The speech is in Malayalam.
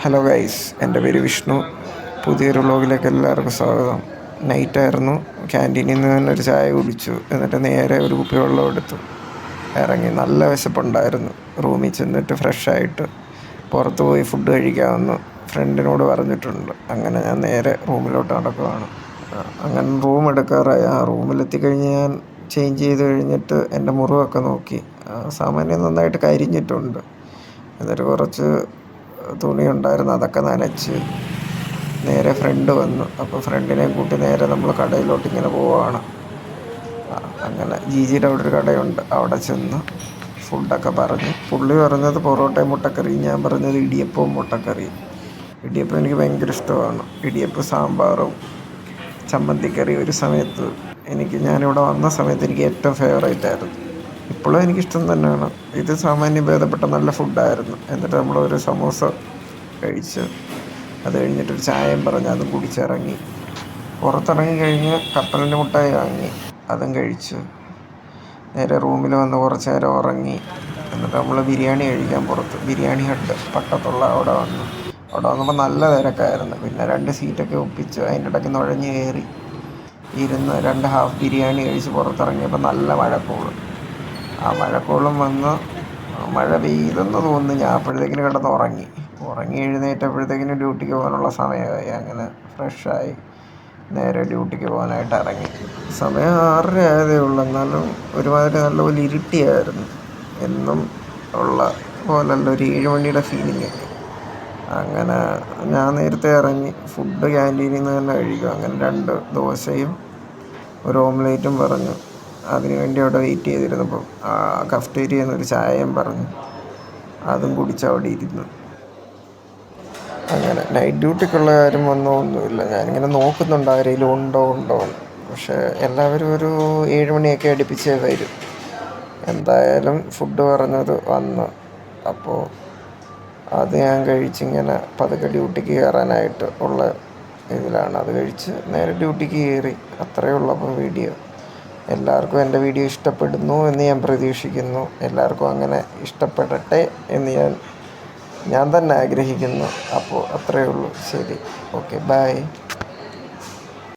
ഹലോ ഗൈസ്, എൻ്റെ പേര് വിഷ്ണു. പുതിയൊരു വ്ളോഗിലേക്ക് എല്ലാവർക്കും സ്വാഗതം. നൈറ്റായിരുന്നു. ക്യാൻറ്റീനിൽ നിന്ന് തന്നെ ഒരു ചായ കുടിച്ചു. എന്നിട്ട് നേരെ ഒരു കുപ്പി വെള്ളം എടുത്തു ഇറങ്ങി. നല്ല വിശപ്പുണ്ടായിരുന്നു. റൂമിൽ ചെന്നിട്ട് ഫ്രഷായിട്ട് പുറത്ത് പോയി ഫുഡ് കഴിക്കാമെന്ന് ഫ്രണ്ടിനോട് പറഞ്ഞിട്ടുണ്ട്. അങ്ങനെ ഞാൻ നേരെ റൂമിലോട്ട് നടക്കുകയാണ്. അങ്ങനെ റൂം എടുക്കാറായി. റൂമിലെത്തിക്കഴിഞ്ഞ് ഞാൻ ചേഞ്ച് ചെയ്ത് കഴിഞ്ഞിട്ട് എൻ്റെ മുറിവൊക്കെ നോക്കി. സാമാന്യം നന്നായിട്ട് കരിഞ്ഞിട്ടുണ്ട്. എന്നിട്ട് കുറച്ച് തുണി ഉണ്ടായിരുന്നു, അതൊക്കെ നനച്ച് നേരെ ഫ്രണ്ട് വന്നു. അപ്പോൾ ഫ്രണ്ടിനെ കൂട്ടി നേരെ നമ്മൾ കടയിലോട്ട് ഇങ്ങനെ പോവുകയാണ്. അങ്ങനെ ജിജിയുടെ അവിടെ ഒരു കടയുണ്ട്, അവിടെ ചെന്ന് ഫുഡൊക്കെ പറഞ്ഞു. പുള്ളി പറഞ്ഞത് പൊറോട്ടയും മുട്ടക്കറിയും, ഞാൻ പറഞ്ഞത് ഇടിയപ്പവും മുട്ടക്കറിയും. ഇടിയപ്പം എനിക്ക് ഭയങ്കര ഇഷ്ടമാണ്. ഇടിയപ്പം സാമ്പാറും ചമ്മന്തിക്കറി ഒരു സമയത്ത് ഞാനിവിടെ വന്ന സമയത്ത് എനിക്ക് ഏറ്റവും ഫേവറേറ്റ് ആയിരുന്നു. ഇപ്പോഴും എനിക്കിഷ്ടം തന്നെയാണ്. ഇത് സാമാന്യം ഭേദപ്പെട്ട നല്ല ഫുഡായിരുന്നു. എന്നിട്ട് നമ്മളൊരു സമോസ കഴിച്ച് അത് കഴിഞ്ഞിട്ടൊരു ചായയും പറഞ്ഞ് അതും കുടിച്ചിറങ്ങി. പുറത്തിറങ്ങി കഴിഞ്ഞ് കപ്പലിൻ്റെ മുട്ടായി വാങ്ങി, അതും കഴിച്ചു. നേരെ റൂമിൽ വന്ന് കുറച്ച് നേരം ഉറങ്ങി. എന്നിട്ട് നമ്മൾ ബിരിയാണി കഴിക്കാൻ പുറത്ത് ബിരിയാണി ഹട്ട് പട്ടത്തുള്ള അവിടെ വന്നപ്പോൾ നല്ല തിരക്കായിരുന്നു. പിന്നെ 2 സീറ്റൊക്കെ ഒപ്പിച്ച് അതിൻ്റെ ഇടയ്ക്ക് നുഴഞ്ഞ് കയറി ഇരുന്ന് 2 ഹാഫ് ബിരിയാണി കഴിച്ച് പുറത്തിറങ്ങിയപ്പോൾ നല്ല മഴക്കോളും. ആ മഴക്കോളും വന്ന് മഴ പെയ്തെന്ന് തോന്നുന്നു. ഞാൻ അപ്പോഴത്തേക്കിന് ഉറങ്ങി എഴുന്നേറ്റപ്പോഴത്തേക്കിന് ഡ്യൂട്ടിക്ക് പോകാനുള്ള സമയമായി. അങ്ങനെ ഫ്രഷായി നേരെ ഡ്യൂട്ടിക്ക് പോകാനായിട്ട് ഇറങ്ങി. സമയം 6:30 ആയതേ ഉള്ളൂ. എന്നാലും ഒരുമാതിരി നല്ലപോലെ ഇരുട്ടിയായിരുന്നു. എന്നും ഉള്ള പോലല്ല, ഒരു 7 മണിയുടെ ഫീലിംഗ്. അങ്ങനെ ഞാൻ നേരത്തെ ഇറങ്ങി ഫുഡ് ക്യാൻറ്റീനിൽ നിന്ന് തന്നെ കഴിക്കും. അങ്ങനെ 2 ദോശയും ഒരു ഓംലേറ്റും പറഞ്ഞു. അതിനുവേണ്ടി അവിടെ വെയിറ്റ് ചെയ്തിരുന്നപ്പോൾ കഫ്റ്റേരിയയിൽ നിന്നൊരു ചായയും പറഞ്ഞു. അതും കുടിച്ച് അവിടെ ഇരുന്നു. അങ്ങനെ നൈറ്റ് ഡ്യൂട്ടിക്കുള്ള കാര്യം ഒന്നുമില്ല. ഞാനിങ്ങനെ നോക്കുന്നുണ്ട് ആരെങ്കിലും ഉണ്ടോ. പക്ഷേ എല്ലാവരും ഒരു 7 മണിയൊക്കെ അടുപ്പിച്ചേ വരും. എന്തായാലും ഫുഡ് പറഞ്ഞത് വന്ന്. അപ്പോൾ അത് ഞാൻ കഴിച്ചിങ്ങനെ പതുക്കെ ഡ്യൂട്ടിക്ക് കയറാനായിട്ട് ഉള്ള ഇതിലാണ്. അത് കഴിച്ച് നേരെ ഡ്യൂട്ടിക്ക് കയറി. അത്രയേ ഉള്ളൂ. അപ്പോൾ എല്ലാവർക്കും എൻ്റെ വീഡിയോ ഇഷ്ടപ്പെടുന്നു എന്ന് ഞാൻ പ്രതീക്ഷിക്കുന്നു. എല്ലാവർക്കും അങ്ങനെ ഇഷ്ടപ്പെടട്ടെ എന്ന് ഞാൻ തന്നെ ആഗ്രഹിക്കുന്നു. അപ്പോൾ അത്രയേ ഉള്ളൂ. ശരി, ഓക്കെ, ബൈ.